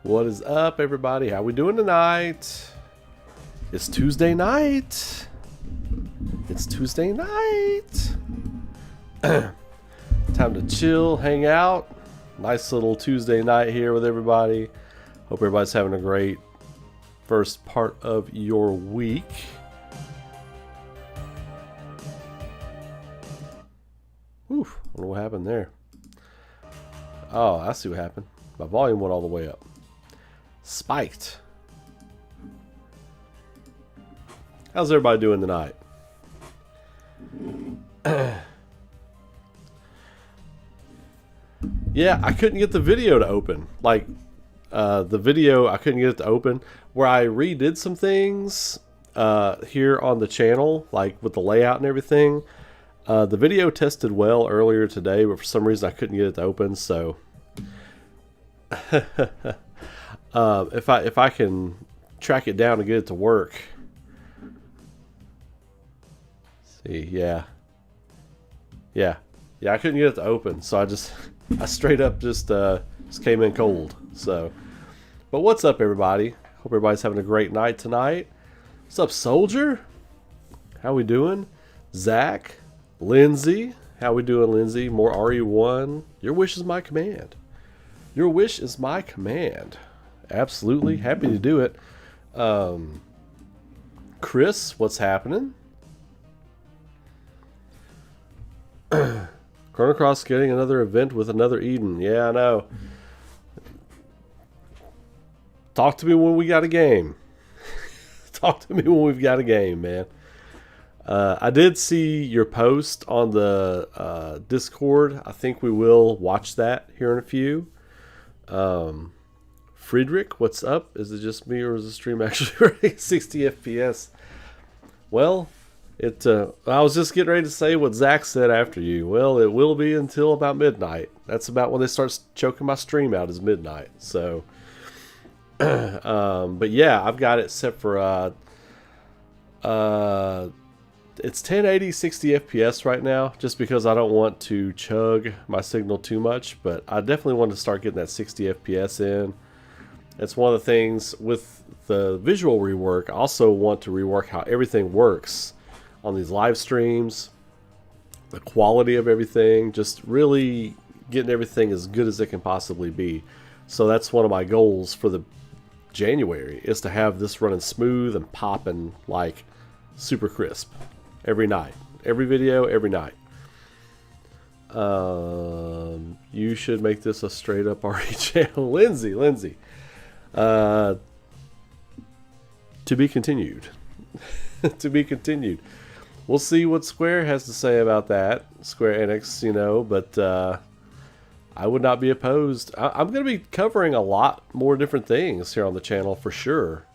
What is up, everybody? How we doing tonight? It's Tuesday night. It's Tuesday night. Time to chill, hang out. Nice little Tuesday night here with everybody. Hope everybody's having a great first part of your week. Oof, I don't know what happened there. Oh, I see what happened. My volume went all the way up. Spiked. How's everybody doing tonight? Yeah, I couldn't get the video to open. Like, the video, I couldn't get it to open. Where I redid some things here on the channel, like with the layout and everything. The video tested well earlier today, but for some reason I couldn't get it to open, so... if I can track it down and get it to work. See, yeah, I couldn't get it to open, so I straight up just came in cold. So, but what's up, everybody? Hope everybody's having a great night tonight. What's up, Soldier? How we doing? Zach, Lindsay, how we doing, Lindsay? More RE1. Your wish is my command. Your wish is my command. Absolutely. Happy to do it. Chris, what's happening? Chrono Cross getting another event with another Eden. Yeah, I know. Talk to me when we got a game. Talk to me when we've got a game, man. I did see your post on the Discord. I think we will watch that here in a few. Friedrich, what's up? Is it just me, or is the stream actually running 60 FPS? Well, I was just getting ready to say what Zach said after you. Well, it will be until about midnight. That's about when they start choking my stream out, is midnight. So, but yeah, I've got it set for it's 1080 60 FPS right now, just because I don't want to chug my signal too much, but I definitely want to start getting that 60 FPS in. It's one of the things with the visual rework. I also want to rework how everything works on these live streams, the quality of everything, just really getting everything as good as it can possibly be. So that's one of my goals for the January, is to have this running smooth and popping like super crisp every night, every video, every night. You should make this a straight up RE channel. Lindsay. To be continued. To be continued. We'll see what Square has to say about that. Square Enix, you know, but I would not be opposed. I'm going to be covering a lot more different things here on the channel for sure.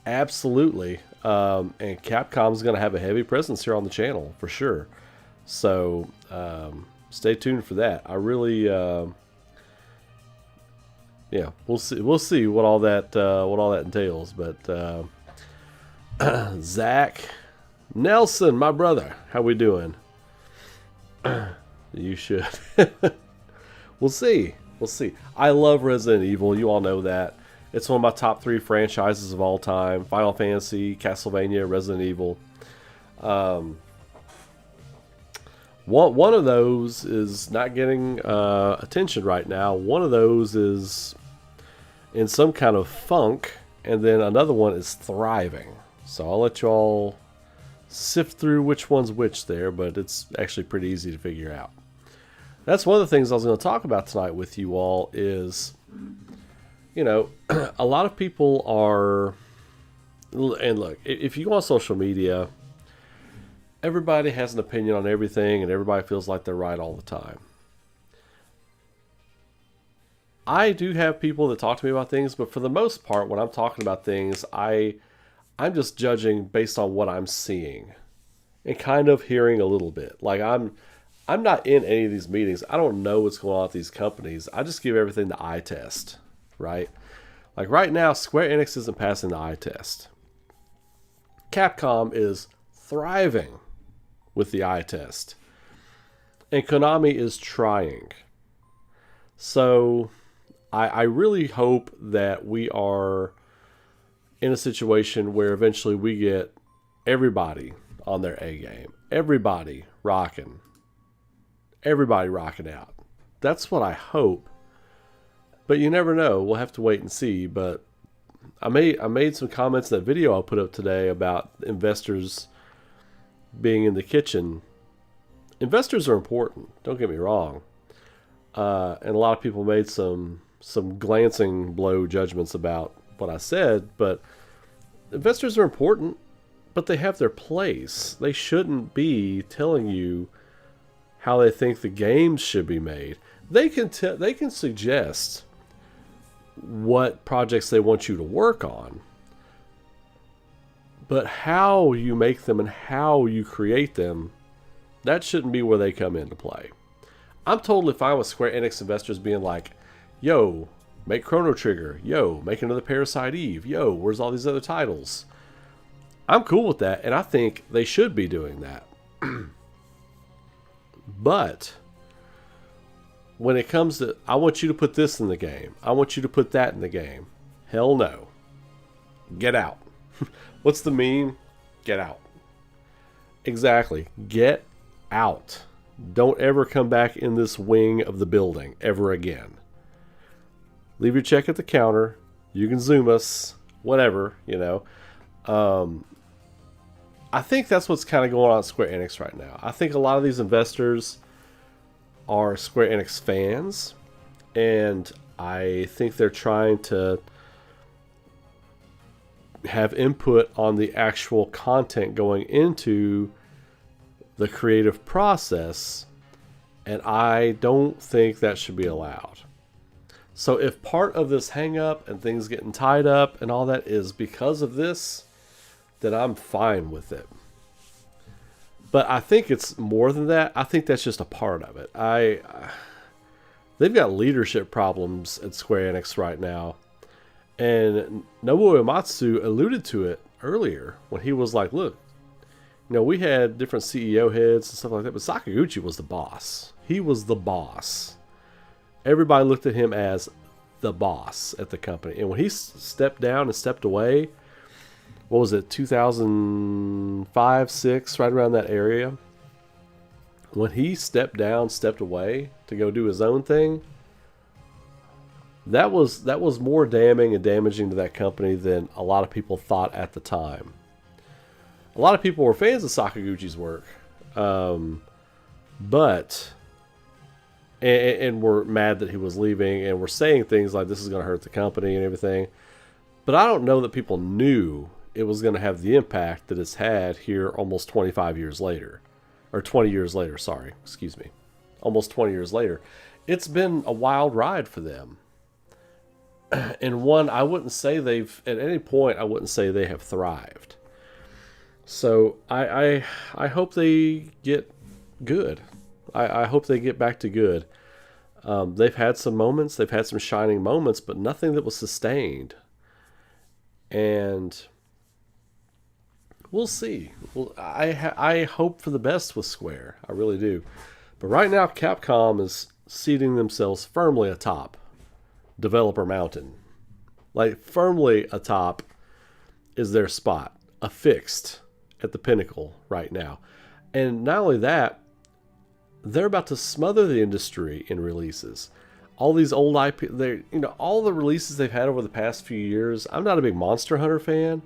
Absolutely. And Capcom's going to have a heavy presence here on the channel for sure. So stay tuned for that. I really, yeah, we'll see what all that entails. But Zach Nelson, my brother, how we doing? You should. We'll see. I love Resident Evil. You all know that. It's one of my top 3 franchises of all time. Final Fantasy, Castlevania, Resident Evil. One of those is not getting attention right now. One of those is in some kind of funk. And then another one is thriving. So I'll let you all sift through which one's which there. But it's actually pretty easy to figure out. That's one of the things I was going to talk about tonight with you all is... You know, a lot of people are, and look, if you go on social media, everybody has an opinion on everything and everybody feels like they're right all the time. I do have people that talk to me about things, but for the most part, when I'm talking about things, I'm just judging based on what I'm seeing and kind of hearing a little bit. Like I'm not in any of these meetings. I don't know what's going on at these companies. I just give everything the eye test. Right? Like right now, Square Enix isn't passing the eye test. Capcom is thriving with the eye test. And Konami is trying. So I really hope that we are in a situation where eventually we get everybody on their A game. Everybody rocking out. That's what I hope. But you never know. We'll have to wait and see. But I made some comments in that video I put up today about investors being in the kitchen. Investors are important. Don't get me wrong. And a lot of people made some glancing blow judgments about what I said. But investors are important, but they have their place. They shouldn't be telling you how they think the games should be made. They can suggest what projects they want you to work on, but how you make them and how you create them, that shouldn't be where they come into play. I'm totally fine with Square Enix investors being like, yo, make Chrono Trigger, yo, make another Parasite Eve, yo, where's all these other titles? I'm cool with that, and I think they should be doing that. But when it comes to, I want you to put this in the game, I want you to put that in the game, hell no. Get out. What's the meme? Get out. Exactly. Get out. Don't ever come back in this wing of the building ever again. Leave your check at the counter. You can Zoom us, whatever, you know. I think that's what's kind of going on at Square Enix right now. I think a lot of these investors are Square Enix fans, and I think they're trying to have input on the actual content going into the creative process, and I don't think that should be allowed. So if part of this hang up and things getting tied up and all that is because of this, then I'm fine with it. But I think it's more than that. I think that's just a part of it. They've got leadership problems at Square Enix right now. And Nobuo Uematsu alluded to it earlier when he was like, look, you know, we had different CEO heads and stuff like that, but Sakaguchi was the boss. He was the boss. Everybody looked at him as the boss at the company. And when he stepped down and stepped away, what was it, 2005, 6, right around that area? When he stepped down, stepped away to go do his own thing, that was more damning and damaging to that company than a lot of people thought at the time. A lot of people were fans of Sakaguchi's work, but were mad that he was leaving and were saying things like this is going to hurt the company and everything. But I don't know that people knew it was going to have the impact that it's had here almost 25 years later. Or 20 years later, sorry, excuse me. Almost 20 years later. It's been a wild ride for them. And one, I wouldn't say they've, at any point, I wouldn't say they have thrived. So I hope they get good. I hope they get back to good. They've had some moments, they've had some shining moments, but nothing that was sustained. And we'll see. Well, I hope for the best with Square. I really do. But right now, Capcom is seating themselves firmly atop Developer Mountain. Like, firmly atop is their spot. Affixed at the pinnacle right now. And not only that, they're about to smother the industry in releases. All these old IP, all the releases they've had over the past few years. I'm not a big Monster Hunter fan,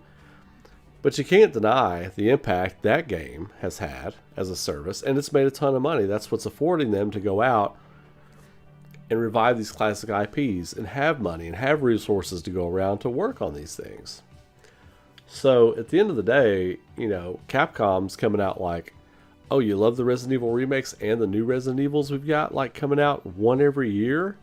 but you can't deny the impact that game has had as a service, and it's made a ton of money. That's what's affording them to go out and revive these classic IPs and have money and have resources to go around to work on these things. So at the end of the day, Capcom's coming out like, oh, you love the Resident Evil remakes and the new Resident Evils we've got, like, coming out one every year?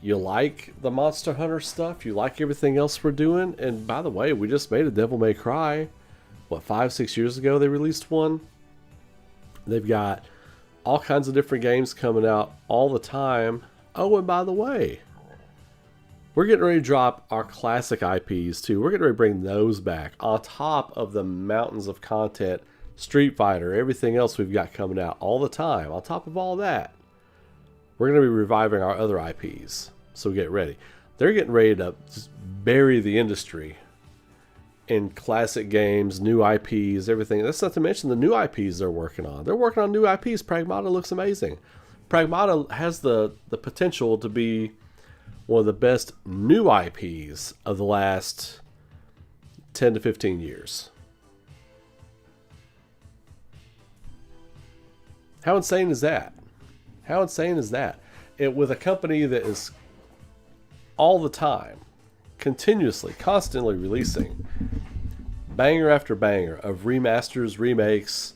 You like the Monster Hunter stuff? You like everything else we're doing? And by the way, we just made a Devil May Cry. What, 5-6 years ago they released one? They've got all kinds of different games coming out all the time. Oh, and by the way, we're getting ready to drop our classic IPs too. We're getting ready to bring those back on top of the mountains of content, Street Fighter, everything else we've got coming out all the time. On top of all that, we're going to be reviving our other IPs. So get ready. They're getting ready to just bury the industry in classic games, new IPs, everything. That's not to mention the new IPs they're working on. They're working on new IPs. Pragmata looks amazing. Pragmata has the potential to be one of the best new IPs of the last 10 to 15 years. How insane is that? How insane is that? With a company that is all the time, continuously, constantly releasing banger after banger of remasters, remakes,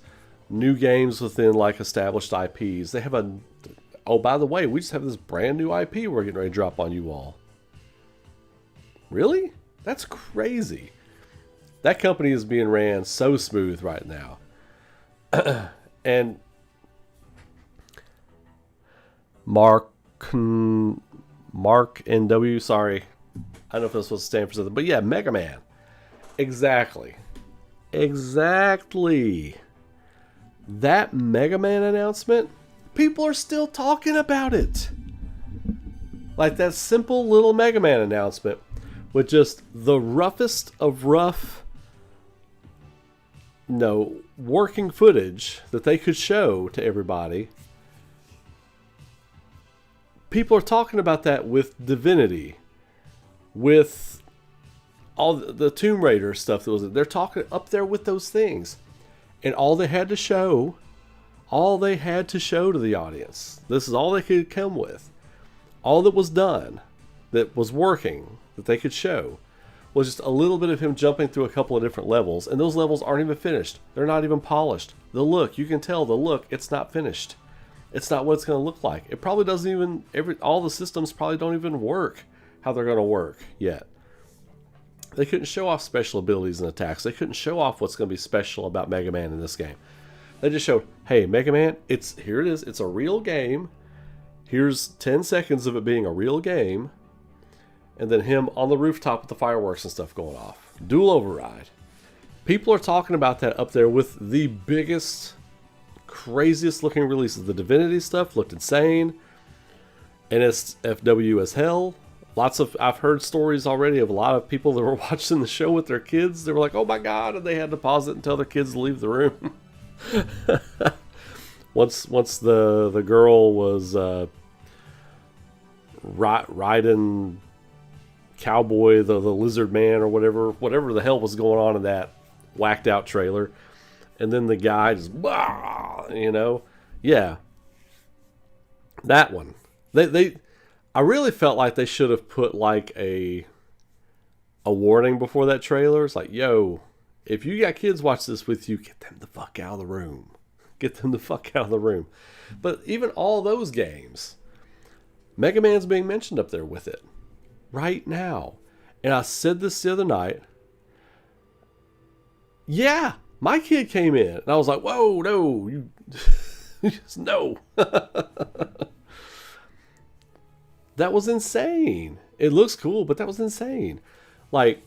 new games within like established IPs. They have oh, by the way, we just have this brand new IP we're getting ready to drop on you all. Really? That's crazy. That company is being ran so smooth right now. And Mark NW, sorry. I don't know if that's supposed to stand for something, but yeah, Mega Man. Exactly. That Mega Man announcement, people are still talking about it. Like that simple little Mega Man announcement with just the roughest of rough, working footage that they could show to everybody. People are talking about that with Divinity, with all the Tomb Raider stuff that was. They're talking up there with those things, and all they had to show to the audience. This is all they could come with. All that was done, that was working, that they could show, was just a little bit of him jumping through a couple of different levels, and those levels aren't even finished. They're not even polished. The look, you can tell the look, it's not finished. It's not what it's going to look like. It probably doesn't even, all the systems probably don't even work how they're going to work yet. They couldn't show off special abilities and attacks. They couldn't show off what's going to be special about Mega Man in this game. They just showed, hey, Mega Man, here it is. It's a real game. Here's 10 seconds of it being a real game. And then him on the rooftop with the fireworks and stuff going off. Dual override. People are talking about that up there with the biggest, craziest looking releases. The Divinity stuff looked insane. NSFW as hell. I've heard stories already of a lot of people that were watching the show with their kids. They were like, oh my God, and they had to pause it and tell their kids to leave the room. Once the girl was riding Cowboy, the lizard man or whatever the hell was going on in that whacked out trailer. And then the guy just, yeah. That one. I really felt like they should have put like a warning before that trailer. It's like, yo, if you got kids watch this with you, get them the fuck out of the room. Get them the fuck out of the room. But even all those games, Mega Man's being mentioned up there with it right now. And I said this the other night. Yeah, my kid came in and I was like, whoa, no, you just no. That was insane. It looks cool, but that was insane. Like,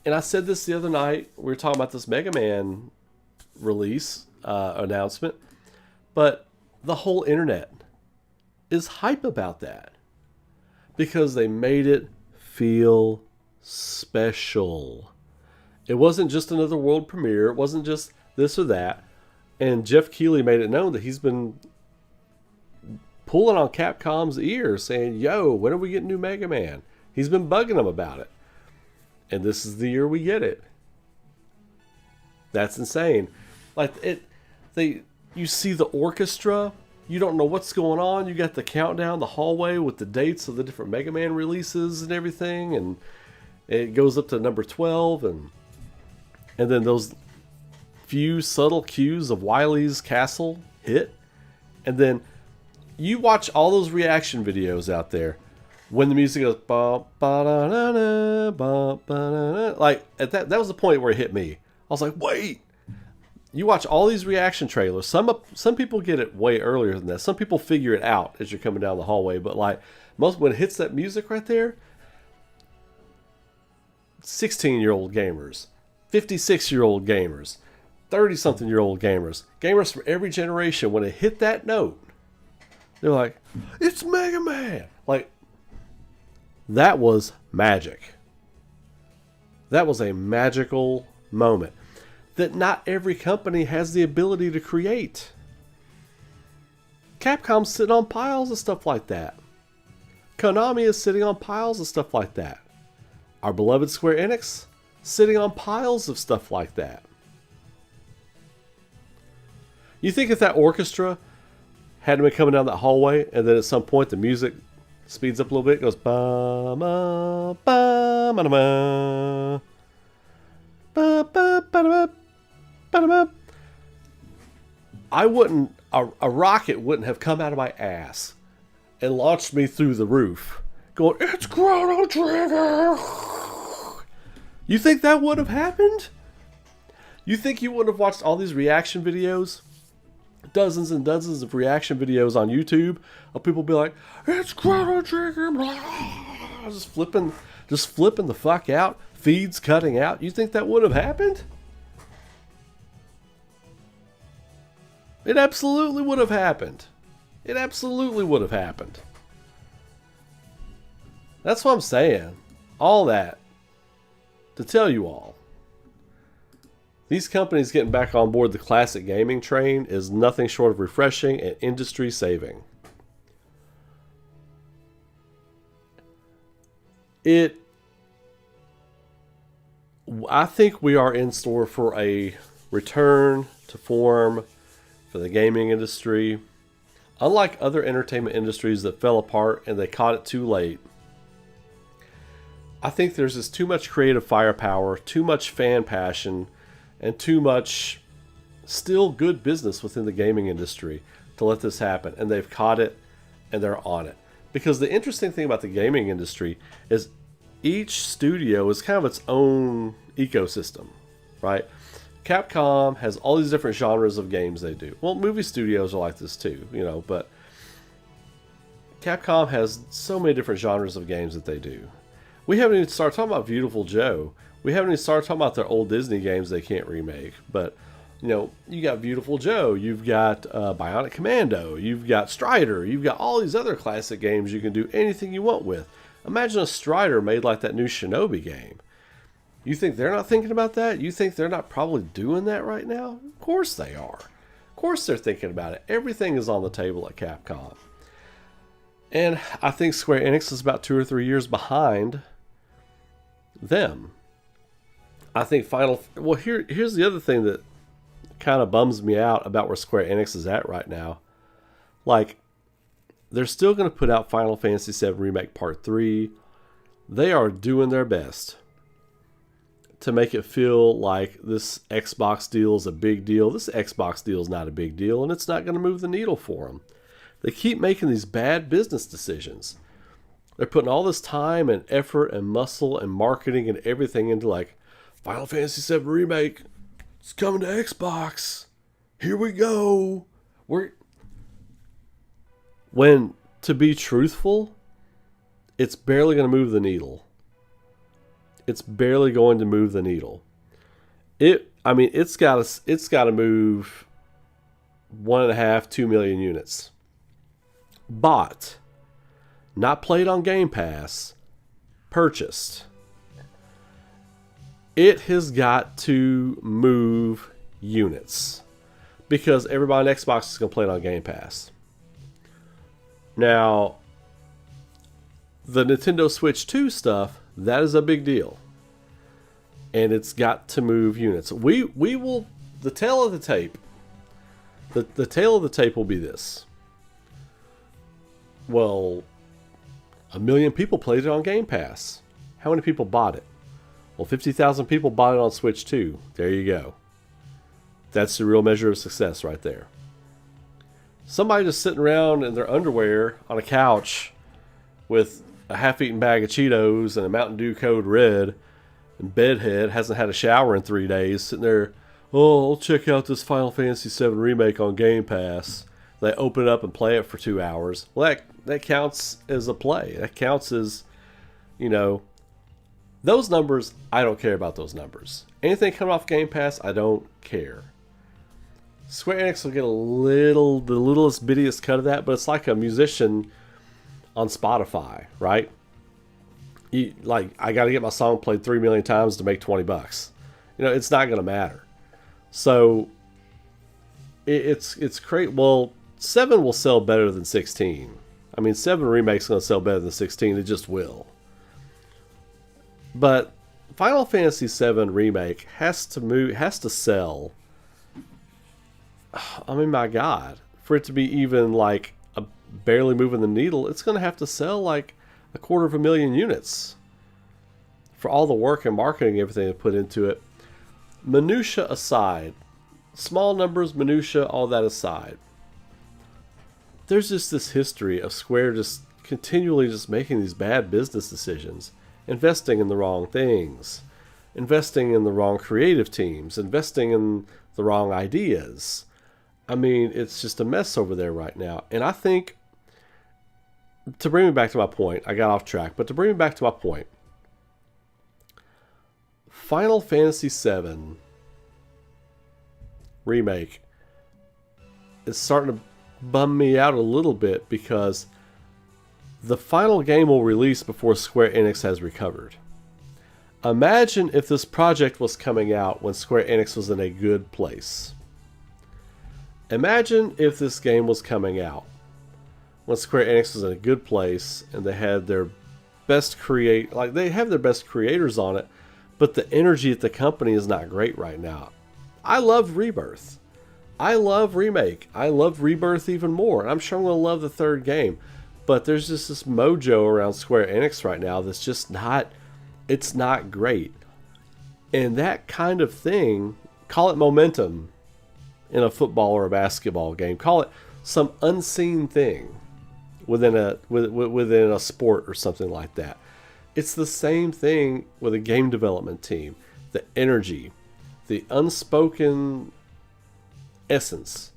and I said this the other night. We were talking about this Mega Man release announcement, but the whole internet is hype about that because they made it feel special. It wasn't just another world premiere. It wasn't just this or that. And Jeff Keighley made it known that he's been pulling on Capcom's ear saying, yo, when are we getting new Mega Man? He's been bugging them about it. And this is the year we get it. That's insane. Like you see the orchestra, you don't know what's going on. You got the countdown, the hallway with the dates of the different Mega Man releases and everything, and it goes up to number 12, and then those few subtle cues of Wily's castle hit, and then you watch all those reaction videos out there when the music goes ba ba da da da ba ba da da. Like at that was the point where it hit me. I was like, wait. You watch all these reaction trailers. Some people get it way earlier than that. Some people figure it out as you're coming down the hallway. But like when it hits that music right there, 16-year-old gamers, 56-year-old gamers, 30-something-year-old gamers from every generation, when it hit that note, they're like, it's Mega Man. Like, That was magic. That was a magical moment that not every company has the ability to create. Capcom's sitting on piles of stuff like that. Konami is sitting on piles of stuff like that. Our beloved Square Enix, sitting on piles of stuff like that. You think if that orchestra hadn't been coming down that hallway, and then at some point the music speeds up a little bit, goes ba ma ba ma ma ba ba ba ba ba ba, I wouldn't, a rocket wouldn't have come out of my ass and launched me through the roof, going, "It's Chrono Trigger!" You think that would have happened? You think you would have watched all these reaction videos? Dozens and dozens of reaction videos on YouTube of people be like, "It's Chrono Trigger!" Just flipping the fuck out. Feeds cutting out. You think that would have happened? It absolutely would have happened. It absolutely would have happened. That's what I'm saying. All that to tell you all. These companies getting back on board the classic gaming train is nothing short of refreshing and industry saving. I think we are in store for a return to form for the gaming industry. Unlike other entertainment industries that fell apart and they caught it too late, I think there's just too much creative firepower, too much fan passion, and too much still good business within the gaming industry to let this happen. And they've caught it and they're on it. Because the interesting thing about the gaming industry is each studio is kind of its own ecosystem, right? Capcom has all these different genres of games they do. Well, movie studios are like this too, but Capcom has so many different genres of games that they do. We haven't even started talking about Beautiful Joe. We haven't even started talking about their old Disney games they can't remake. But, you got Beautiful Joe, you've got Bionic Commando, you've got Strider, you've got all these other classic games you can do anything you want with. Imagine a Strider made like that new Shinobi game. You think they're not thinking about that? You think they're not probably doing that right now? Of course they are. Of course they're thinking about it. Everything is on the table at Capcom. And I think Square Enix is about 2 or 3 years behind them. I think here's the other thing that kind of bums me out about where Square Enix is at right now. Like, they're still going to put out Final Fantasy VII Remake Part 3. They are doing their best to make it feel like this Xbox deal is a big deal. This Xbox deal is not a big deal, and it's not going to move the needle for them. They keep making these bad business decisions. They're putting all this time and effort and muscle and marketing and everything into like, Final Fantasy VII Remake, it's coming to Xbox. Here we go. When, to be truthful, it's barely going to move the needle. It's barely going to move the needle. It's got to move 1.5, 2 million units. Bought, not played on Game Pass, purchased. It has got to move units because everybody on Xbox is going to play it on Game Pass. Now, the Nintendo Switch 2 stuff, that is a big deal. And it's got to move units. We will, the tail of the tape, the tail of the tape will be this. Well, 1 million people played it on Game Pass. How many people bought it? Well, 50,000 people bought it on Switch 2. There you go. That's the real measure of success right there. Somebody just sitting around in their underwear on a couch with a half-eaten bag of Cheetos and a Mountain Dew Code Red and bedhead, hasn't had a shower in 3 days, sitting there, oh, I'll check out this Final Fantasy VII Remake on Game Pass. They open it up and play it for 2 hours. Well, that counts as a play. That counts as, those numbers, I don't care about those numbers. Anything coming off Game Pass, I don't care. Square Enix will get the littlest bittiest cut of that, but it's like a musician on Spotify, right? I got to get my song played 3 million times to make $20. It's not going to matter. So it's great. Well, 7 will sell better than 16. I mean, 7 Remake's going to sell better than 16. It just will. But Final Fantasy VII Remake has to sell. I mean, my God, for it to be even like barely moving the needle, it's going to have to sell like 250,000 units for all the work and marketing, everything they put into it. Minutia aside, small numbers, minutia, all that aside, there's just this history of Square just continually just making these bad business decisions, investing in the wrong things, investing in the wrong creative teams, investing in the wrong ideas. I mean, it's just a mess over there right now. And I think, to bring me back to my point, I got off track, but to bring me back to my point, Final Fantasy VII Remake is starting to bum me out a little bit, because the final game will release before Square Enix has recovered. Imagine if this project was coming out when Square Enix was in a good place. Imagine if this game was coming out when Square Enix was in a good place and they had their best they have their best creators on it, but the energy at the company is not great right now. I love Rebirth. I love Remake. I love Rebirth even more. And I'm sure I'm going to love the third game. But there's just this mojo around Square Enix right now that's just not, it's not great. And that kind of thing, call it momentum in a football or a basketball game. Call it some unseen thing within a sport or something like that. It's the same thing with a game development team. The energy, the unspoken essence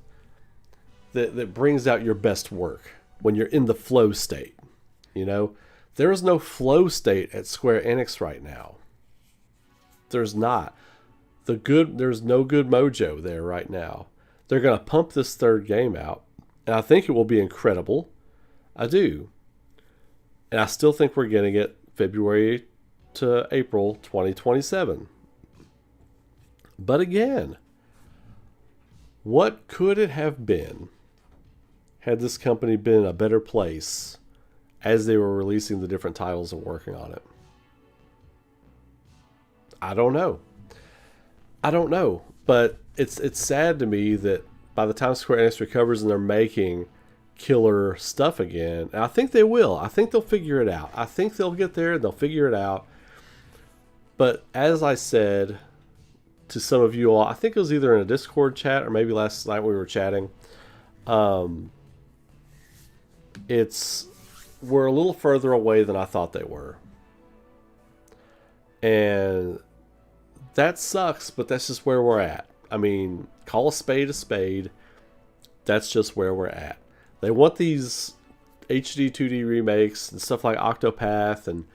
that brings out your best work when you're in the flow state. There is no flow state at Square Enix right now. There's not. There's no good mojo there right now. They're going to pump this third game out, and I think it will be incredible. I do. And I still think we're getting it February to April 2027. But again, what could it have been had this company been in a better place as they were releasing the different titles and working on it? I don't know. But it's sad to me that by the time Square Enix recovers and they're making killer stuff again, and I think they will. I think they'll figure it out. I think they'll get there and they'll figure it out. But as I said to some of you all, I think it was either in a Discord chat or maybe last night we were chatting, we're a little further away than I thought they were. And that sucks, but that's just where we're at. I mean, call a spade a spade. That's just where we're at. They want these HD 2D remakes and stuff like Octopath and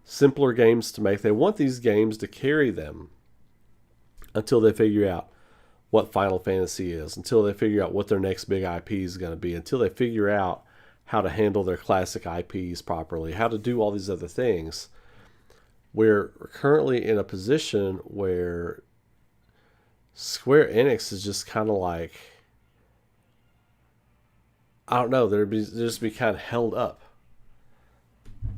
simpler games to make. They want these games to carry them until they figure out what Final Fantasy is, until they figure out what their next big IP is going to be, until they figure out how to handle their classic IPs properly, how to do all these other things. We're currently in a position where Square Enix is just kind of like, I don't know, they're just be kind of held up.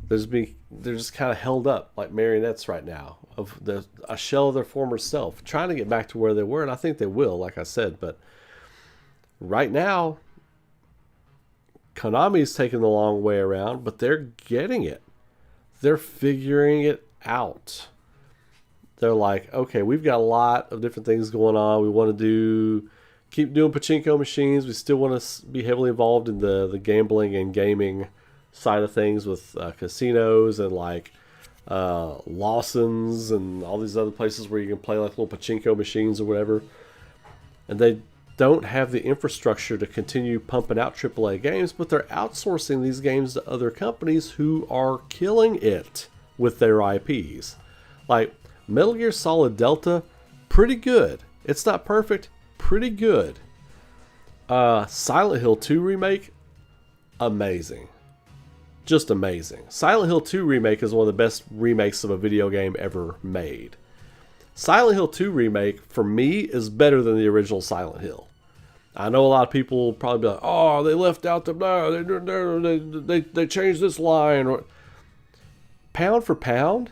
They're just kind of held up like marionettes right now, of a shell of their former self, trying to get back to where they were, and I think they will, like I said. But right now, Konami's taking the long way around, but they're getting it. They're figuring it out. They're like, okay, we've got a lot of different things going on. We want to keep doing pachinko machines. We still want to be heavily involved in the gambling and gaming side of things with casinos and like Lawson's and all these other places where you can play like little pachinko machines or whatever. And they don't have the infrastructure to continue pumping out AAA games, but they're outsourcing these games to other companies who are killing it with their IPs. Like Metal Gear Solid Delta, pretty good. It's not perfect, pretty good. Silent Hill 2 remake, amazing. just amazing. Silent Hill 2 Remake is one of the best remakes of a video game ever made. Silent Hill 2 Remake, for me, is better than the original Silent Hill. I know a lot of people will probably be like, oh, they left out the... They changed this line. Pound for pound,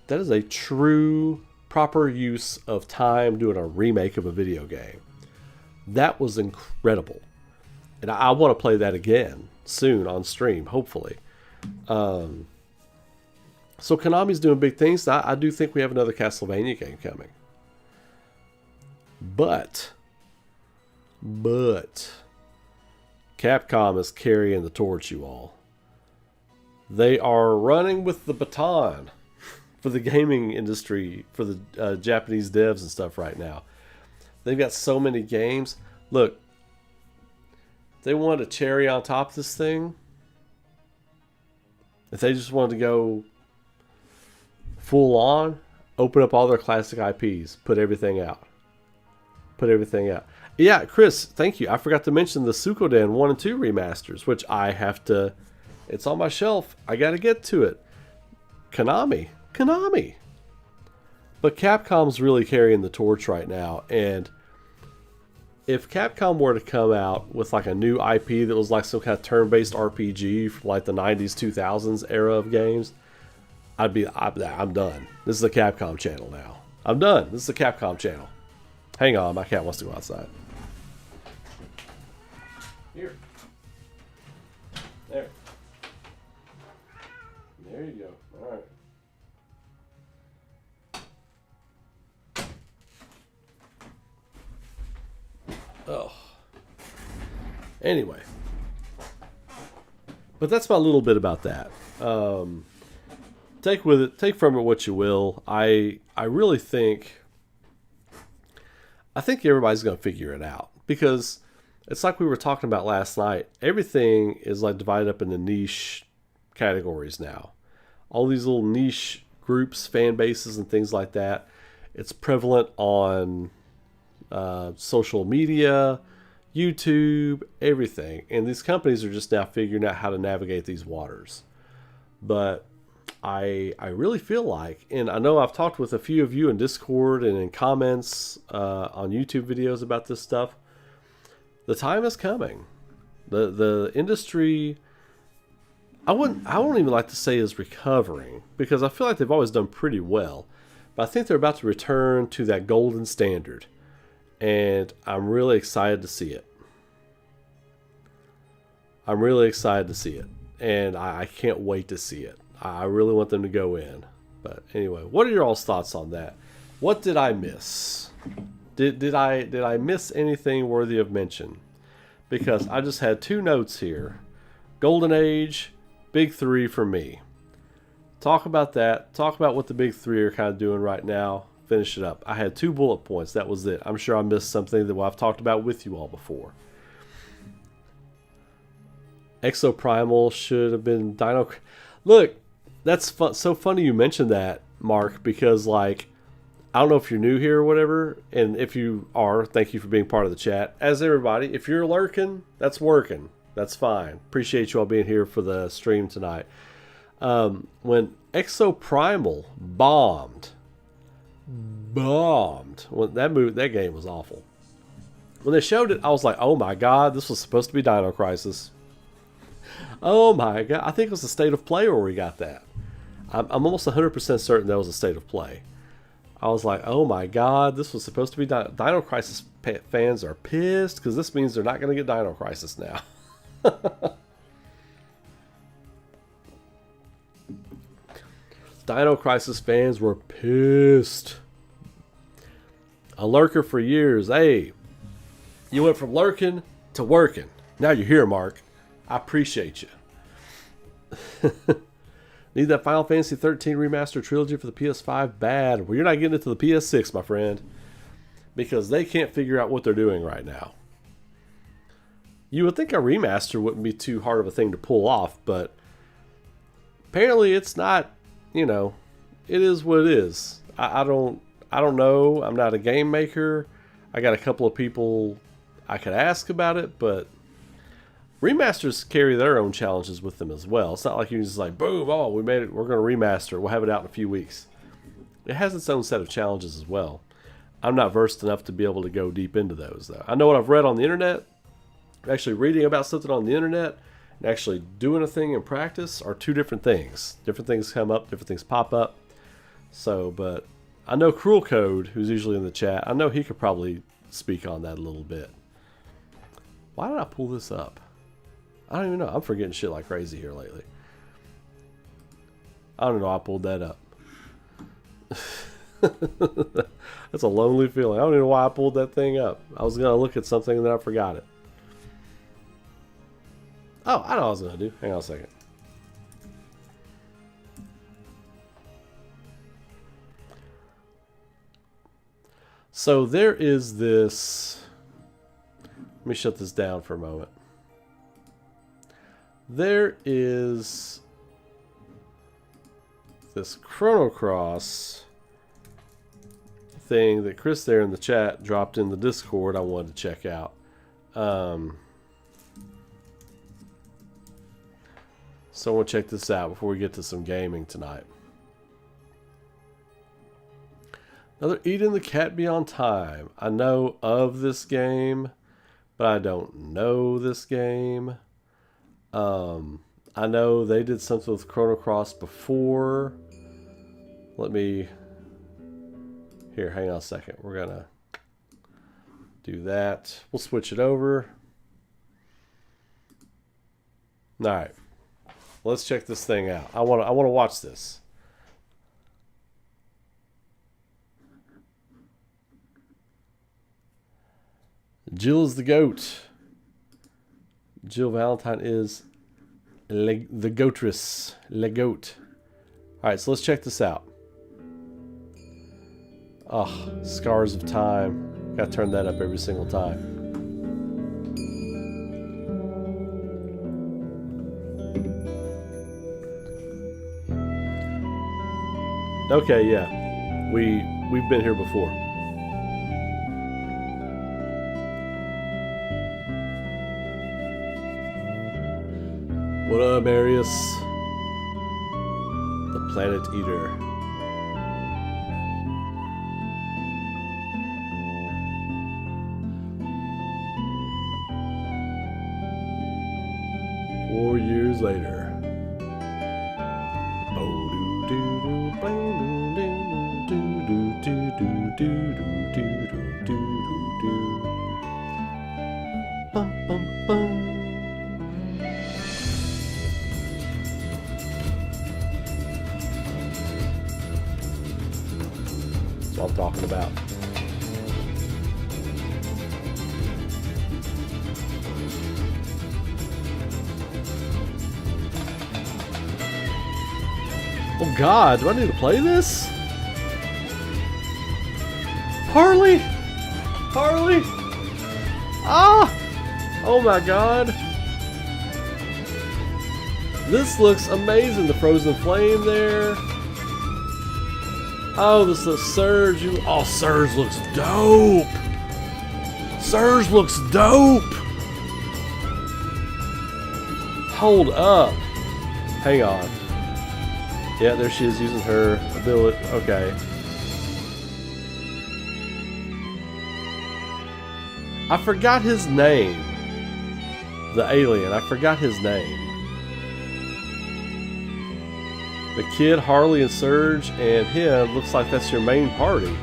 that is a true, proper use of time doing a remake of a video game. That was incredible. And I want to play that again soon on stream, hopefully. So Konami's doing big things. I do think we have another Castlevania game coming. But Capcom is carrying the torch, you all. They are running with the baton for the gaming industry, for the Japanese devs and stuff right now. They've got so many games. Look, they wanted a cherry on top of this thing. If they just wanted to go full on, open up all their classic IPs, put everything out. Yeah, Chris, thank you. I forgot to mention the Suikoden 1 and 2 remasters, which I have to... It's on my shelf. I got to get to it. Konami. But Capcom's really carrying the torch right now. And if Capcom were to come out with like a new IP that was like some kind of turn-based RPG from like the 90s, 2000s era of games, I'm done. This is the Capcom channel now. I'm done. This is the Capcom channel. Hang on, my cat wants to go outside. Here. There. There you go. All right. Oh. Anyway. But that's my little bit about that. Take from it what you will. I really think everybody's going to figure it out, because it's like we were talking about last night. Everything is like divided up into niche categories now. All these little niche groups, fan bases, and things like that. It's prevalent on social media, YouTube, everything. And these companies are just now figuring out how to navigate these waters. But I really feel like, and I know I've talked with a few of you in Discord and in comments on YouTube videos about this stuff. The time is coming. The industry, I won't even like to say is recovering, because I feel like they've always done pretty well. But I think they're about to return to that golden standard. And I'm really excited to see it. And I can't wait to see it. I really want them to go in. But anyway, what are your all's thoughts on that? What did I miss? Did I miss anything worthy of mention? Because I just had two notes here. Golden Age, Big Three for me. Talk about that. Talk about what the Big Three are kind of doing right now. Finish it up. I had 2 bullet points. That was it. I'm sure I missed something that I've talked about with you all before. Exoprimal should have been Dino. Look, that's so funny you mentioned that, Mark, because like, I don't know if you're new here or whatever, and if you are, thank you for being part of the chat. As everybody, if you're lurking, that's working. That's fine. Appreciate you all being here for the stream tonight. When Exoprimal bombed, when that game was awful. When they showed it, I was like, oh my god, this was supposed to be Dino Crisis. Oh my god, I think it was the State of Play where we got that. I'm almost 100% certain that was a State of Play. I was like, oh my god, this was supposed to be Dino Crisis. Fans are pissed because this means they're not going to get Dino Crisis now. Dino Crisis fans were pissed. A lurker for years. Hey, you went from lurking to working. Now you're here, Mark. I appreciate you. Need that Final Fantasy 13 Remaster Trilogy for the PS5? Bad. Well, you're not getting it to the PS6, my friend. Because they can't figure out what they're doing right now. You would think a remaster wouldn't be too hard of a thing to pull off, but apparently it's not, you know, it is what it is. I don't know. I'm not a game maker. I got a couple of people I could ask about it, but remasters carry their own challenges with them as well. It's not like you just like, boom, oh, we made it, we're going to remaster, we'll have it out in a few weeks. It has its own set of challenges as well. I'm not versed enough to be able to go deep into those, though. I know what I've read on the internet. Actually reading about something on the internet and actually doing a thing in practice are two different things. Different things come up, different things pop up. So, but I know Cruel Code, who's usually in the chat, I know he could probably speak on that a little bit. Why did I pull this up? I don't even know. I'm forgetting shit like crazy here lately. I don't know. I pulled that up. That's a lonely feeling. I don't even know why I pulled that thing up. I was going to look at something and then I forgot it. Oh, I know what I was going to do. Hang on a second. So there is this... Let me shut this down for a moment. There is this Chrono Cross thing that Chris there in the chat dropped in the Discord I wanted to check out. So I want to check this out before we get to some gaming tonight. Another Eden the Cat Beyond Time. I know of this game, but I don't know this game. I know they did something with Chrono Cross before. Let me... Here, hang on a second. We're going to do that. We'll switch it over. Alright. Let's check this thing out. I want to watch this. Jill is the goat. Jill Valentine is the goatress. Le goat. Alright, so let's check this out. Oh, Scars of Time. Gotta turn that up every single time. Okay, yeah. We've been here before. What up, Marius? The Planet Eater. Years later. That's what I'm talking about. Oh God, do I need to play this? Harley! Harley! Ah! Oh my God! This looks amazing. The frozen flame there. Oh, this is Surge. Oh, Surge looks dope! Surge looks dope! Hold up. Hang on. Yeah, there she is using her ability. Okay. I forgot his name. The alien. I forgot his name. The kid, Harley, and Surge, and him. Looks like that's your main party.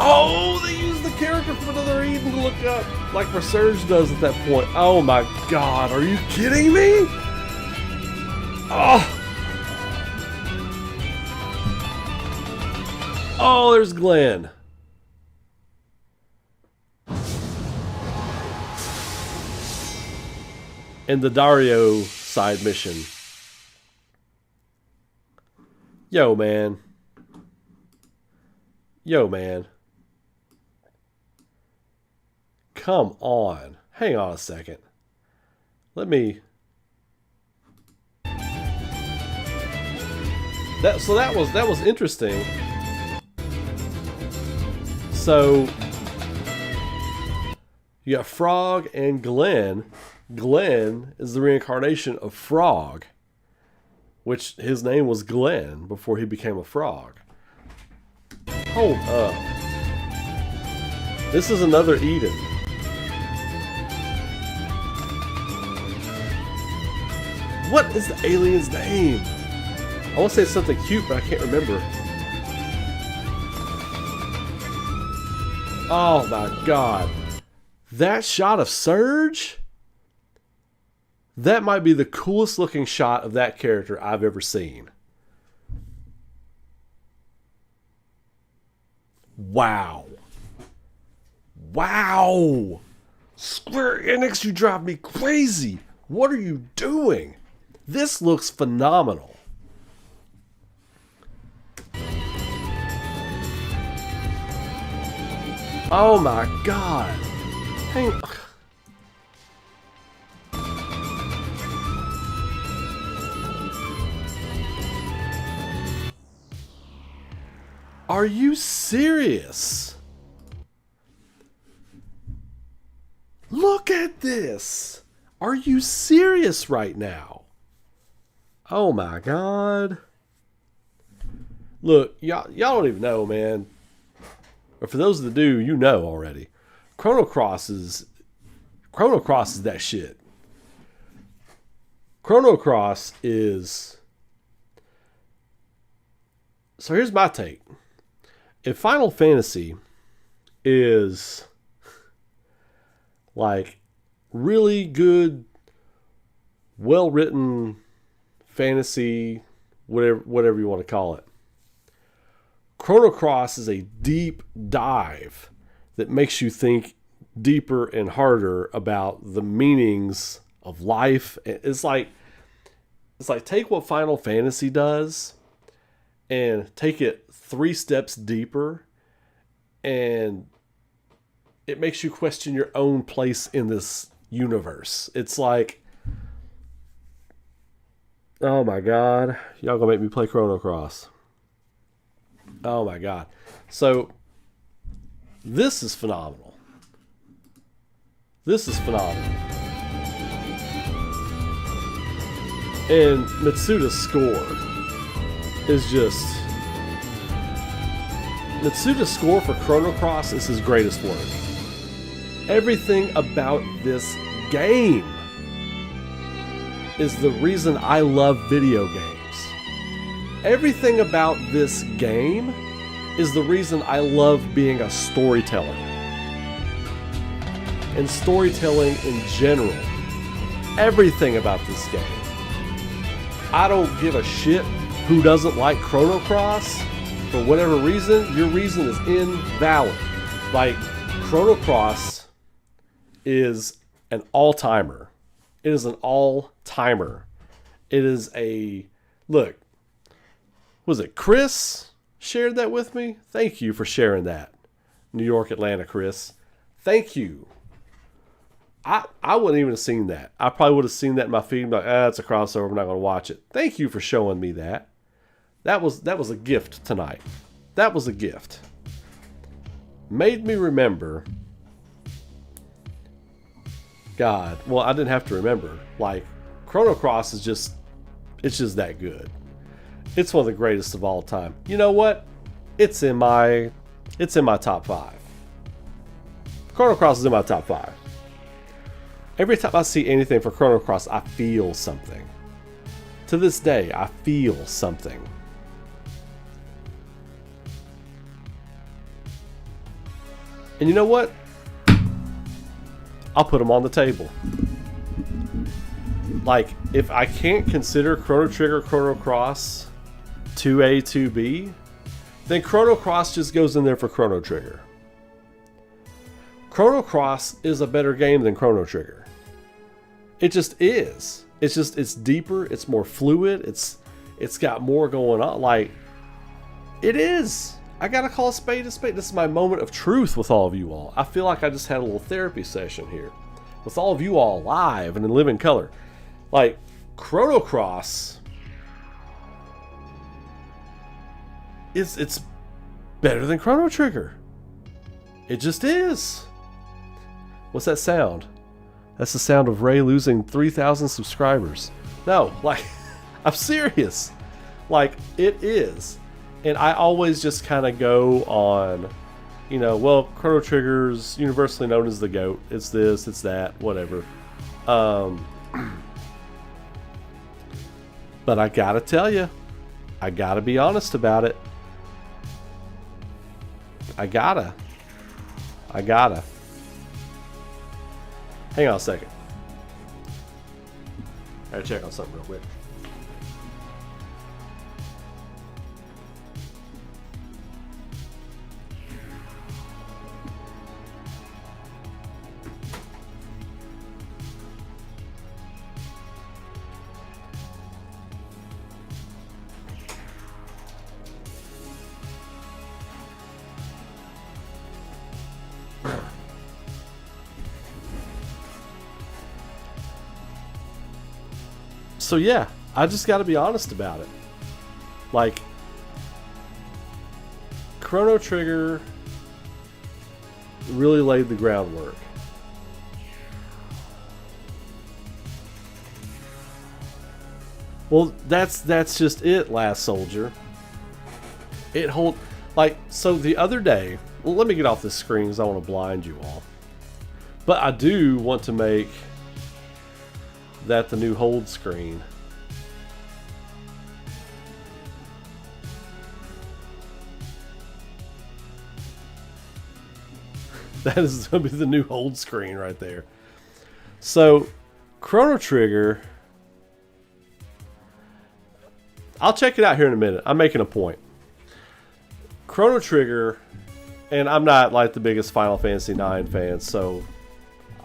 Oh, they used the character from another Eden to look up. Like where Surge does at that point. Oh my God. Are you kidding me? Oh! Oh, there's Glenn. And the Dario side mission. Yo, man. Yo, man. Come on. Hang on a second. Let me... That was interesting. So You got Frog and Glenn. Glenn is the reincarnation of Frog, which his name was Glenn before he became a frog. Hold up. This is another Eden. What is the alien's name? I want to say something cute, but I can't remember. Oh my god. That shot of Surge? That might be the coolest looking shot of that character I've ever seen. Wow. Wow. Square Enix, you drive me crazy. What are you doing? This looks phenomenal. Oh my god. Hang on. Are you serious? Look at this. Are you serious right now? Oh my god. Look, y'all don't even know, man. Or for those that do, you know already. Chrono Cross is that shit. Chrono Cross is... So here's my take. If Final Fantasy is like really good, well-written fantasy, whatever you want to call it, Chrono Cross is a deep dive that makes you think deeper and harder about the meanings of life. It's like take what Final Fantasy does and take it 3 steps deeper, and it makes you question your own place in this universe. It's like, oh my god, y'all gonna make me play Chrono Cross. Oh my god. So this is phenomenal. This is phenomenal. And Mitsuda's score is just... Mitsuda's score for Chrono Cross is his greatest work. Everything about this game is the reason I love video games. Everything about this game is the reason I love being a storyteller. And storytelling in general. Everything about this game. I don't give a shit who doesn't like Chrono Cross. For whatever reason, your reason is invalid. Like, Chrono Cross is an all-timer. It is an all-timer. It is a... Look, was it Chris shared that with me? Thank you for sharing that. New York, Atlanta, Chris. Thank you. I wouldn't even have seen that. I probably would have seen that in my feed and be like, it's a crossover, I'm not going to watch it. Thank you for showing me that. That was a gift tonight. That was a gift. Made me remember. God, well, I didn't have to remember. Like, Chrono Cross is just, it's just that good. It's one of the greatest of all time. You know what? It's in my top 5. Chrono Cross is in my top 5. Every time I see anything for Chrono Cross, I feel something. To this day, I feel something. And you know what? I'll put them on the table. Like, if I can't consider Chrono Trigger, Chrono Cross 2A, 2B, then Chrono Cross just goes in there for Chrono Trigger. Chrono Cross is a better game than Chrono Trigger. It just is. It's deeper, it's more fluid, it's got more going on. Like, it is. I gotta call a spade a spade. This is my moment of truth with all of you all. I feel like I just had a little therapy session here with all of you all live and in living color. Like, Chrono Cross, it's better than Chrono Trigger. It just is. What's that sound? That's the sound of Ray losing 3,000 subscribers. No, like, I'm serious. Like, it is. And I always just kind of go on, you know, well, Chrono Trigger's universally known as the GOAT. It's this, it's that, whatever. But I gotta tell you, I gotta be honest about it. I gotta. Hang on a second. I gotta check on something real quick. So yeah, I just got to be honest about it. Like, Chrono Trigger really laid the groundwork. Well, that's just it, Last Soldier. It hold like, so the other day. Well, let me get off this screen because I want to blind you all. But I do want to make that the new hold screen. That is going to be the new hold screen right there. So, Chrono Trigger, I'll check it out here in a minute. I'm making a point. Chrono Trigger, and I'm not like the biggest Final Fantasy IX fan, so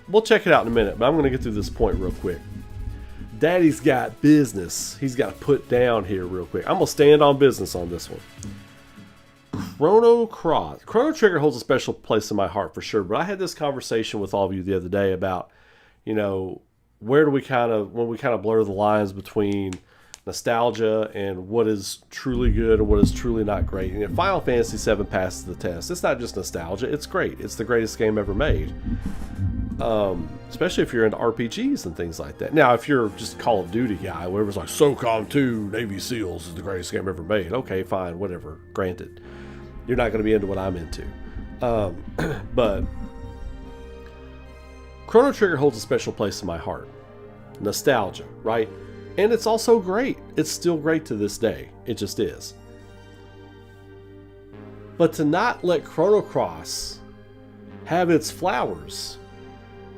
we'll check it out in a minute, but I'm going to get through this point real quick. Daddy's got business he's got to put down here real quick. I'm going to stand on business on this one. Chrono Trigger holds a special place in my heart for sure, but I had this conversation with all of you the other day about, you know, where do we when we blur the lines between nostalgia and what is truly good and what is truly not great. And if Final Fantasy VII passes the test, it's not just nostalgia, it's great. It's the greatest game ever made. Especially if you're into RPGs and things like that. Now, if you're just a Call of Duty guy, where it's like SOCOM 2 Navy SEALs is the greatest game ever made. Okay, fine, whatever, granted. You're not going to be into what I'm into. But Chrono Trigger holds a special place in my heart. Nostalgia, right? And it's also great. It's still great to this day. It just is. But to not let Chrono Cross have its flowers,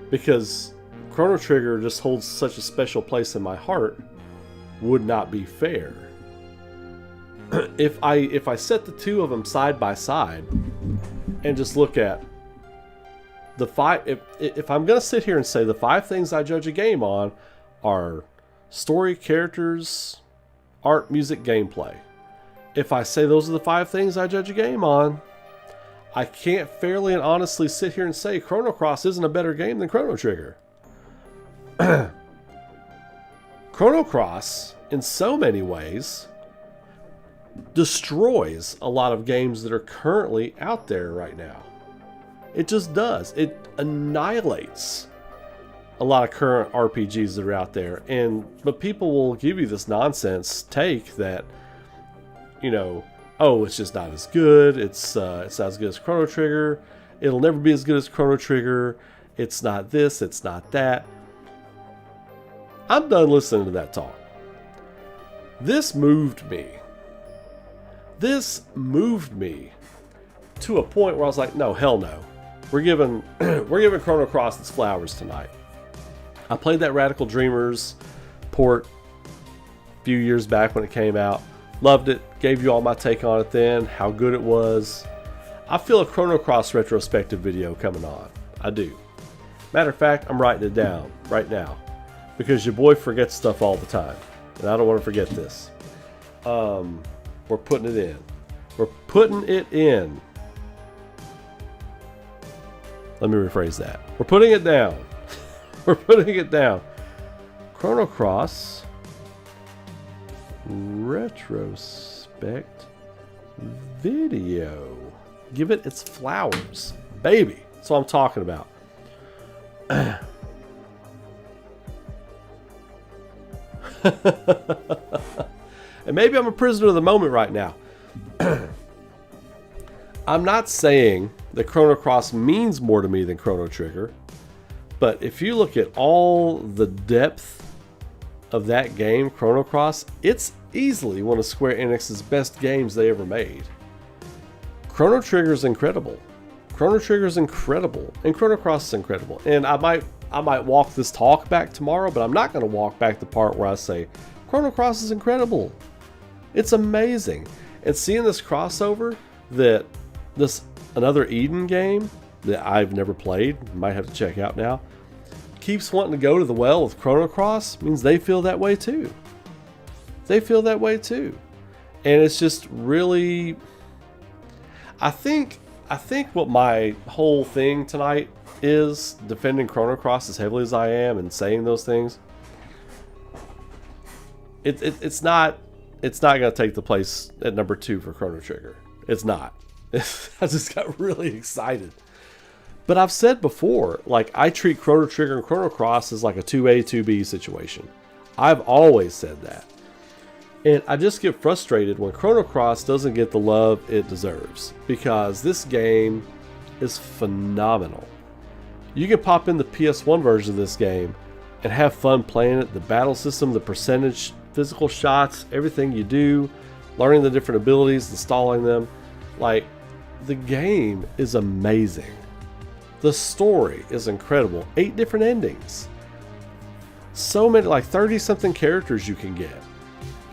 because Chrono Trigger just holds such a special place in my heart, would not be fair. If I set the two of them side by side and just look at the five, if I'm gonna sit here and say the 5 things I judge a game on are story, characters, art, music, gameplay. If I say those are the 5 things I judge a game on, I can't fairly and honestly sit here and say Chrono Cross isn't a better game than Chrono Trigger. Chrono Cross, in so many ways, destroys a lot of games that are currently out there right now. It just does. It annihilates a lot of current RPGs that are out there. But people will give you this nonsense take that, you know, oh, it's just not as good. It's not as good as Chrono Trigger. It'll never be as good as Chrono Trigger. It's not this. It's not that. I'm done listening to that talk. This moved me. This moved me to a point where I was like, no, hell no. We're giving Chrono Cross its flowers tonight. I played that Radical Dreamers port a few years back when it came out. Loved it. Gave you all my take on it then, how good it was. I feel a Chrono Cross retrospective video coming on. I do. Matter of fact, I'm writing it down right now because your boy forgets stuff all the time, and I don't want to forget this. We're putting it in. We're putting it in. Let me rephrase that. We're putting it down. We're putting it down. Chrono Cross retrospect video. Give it its flowers, baby. That's what I'm talking about. And maybe I'm a prisoner of the moment right now. I'm not saying that Chrono Cross means more to me than Chrono Trigger, but if you look at all the depth of that game, Chrono Cross, it's easily one of Square Enix's best games they ever made. Chrono Trigger is incredible. Chrono Trigger is incredible, and Chrono Cross is incredible. And I might walk this talk back tomorrow, but I'm not going to walk back the part where I say Chrono Cross is incredible. It's amazing. And seeing this crossover, that this another Eden game that I've never played, might have to check out now, keeps wanting to go to the well with Chrono Cross, means they feel that way too. They feel that way too. And it's just really, I think what my whole thing tonight is, defending Chrono Cross as heavily as I am and saying those things, it's not going to take the place at number 2 for Chrono Trigger. It's not. I just got really excited. But I've said before, like, I treat Chrono Trigger and Chrono Cross as like a 2A, 2B situation. I've always said that. And I just get frustrated when Chrono Cross doesn't get the love it deserves, because this game is phenomenal. You can pop in the PS1 version of this game and have fun playing it. The battle system, the percentage, physical shots, everything you do, learning the different abilities, installing them. Like, the game is amazing. The story is incredible. 8 different endings. So many, like 30 something characters you can get.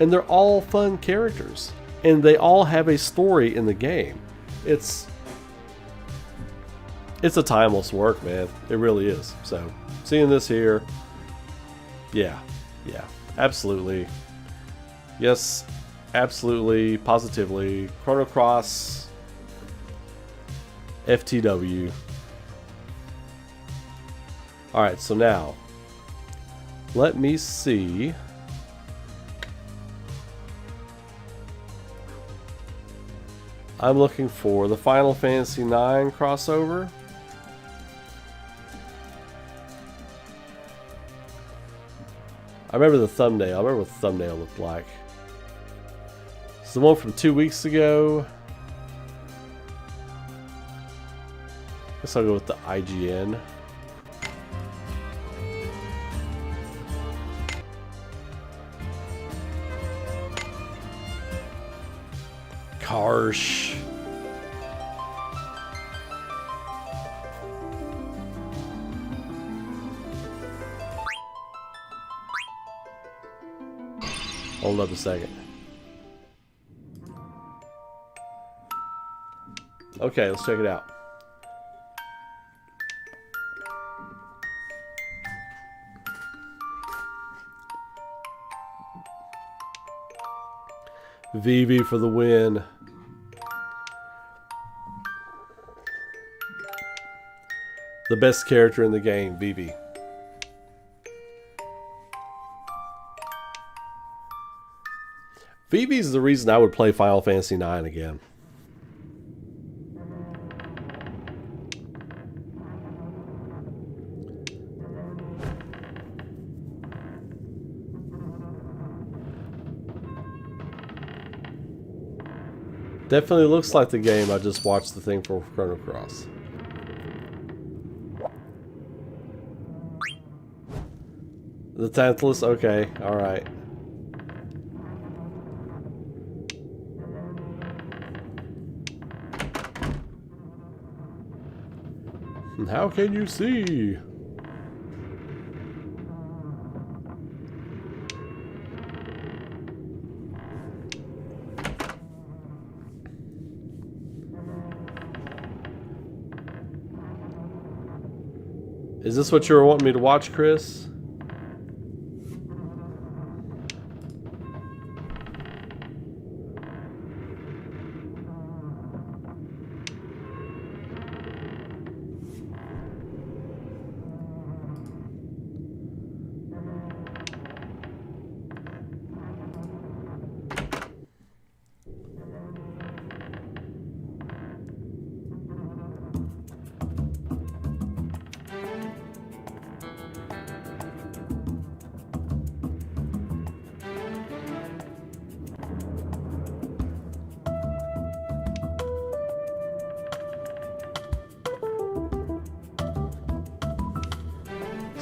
And they're all fun characters. And they all have a story in the game. It's a timeless work, man. It really is. So, seeing this here, yeah, absolutely. Yes, absolutely, positively. Chrono Cross, FTW. Alright, so now, let me see. I'm looking for the Final Fantasy IX crossover. I remember the thumbnail. I remember what the thumbnail looked like. It's the one from 2 weeks ago. Guess I'll go with the IGN. Harsh. Hold up a second. Okay, let's check it out. Vivi for the win. The best character in the game, Vivi. Vivi's the reason I would play Final Fantasy IX again. Definitely looks like the game I just watched the thing for Chrono Cross. The Tantalus? Okay, alright. How can you see? Is this what you were wanting me to watch, Chris?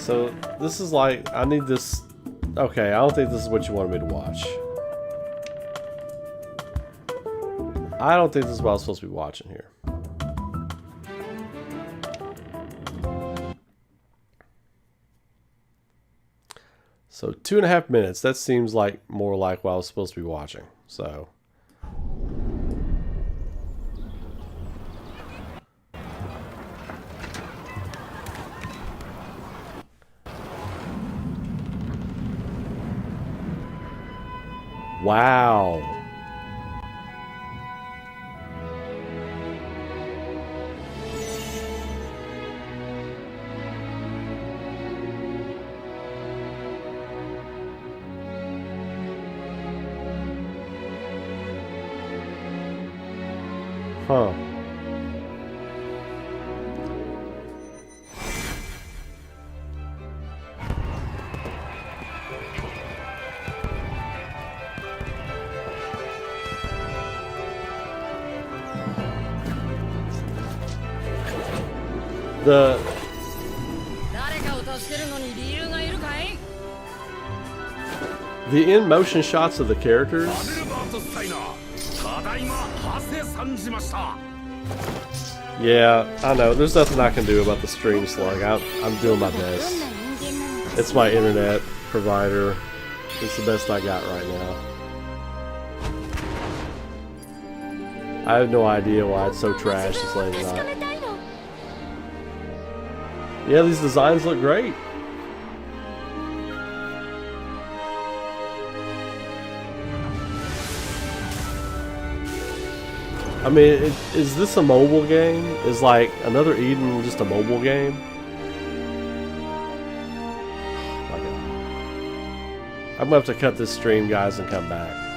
So this is like, I need this. Okay, I don't think this is what you wanted me to watch. I don't think this is what I was supposed to be watching here. So 2.5 minutes, that seems like more like what I was supposed to be watching. So wow. Huh. The in-motion shots of the characters. Yeah, I know. There's nothing I can do about the stream slug. I'm doing my best. It's my internet provider. It's the best I got right now. I have no idea why it's so trash this late at night. Yeah, these designs look great. I mean, is this a mobile game? Is like another Eden just a mobile game? I'm gonna have to cut this stream, guys, and come back.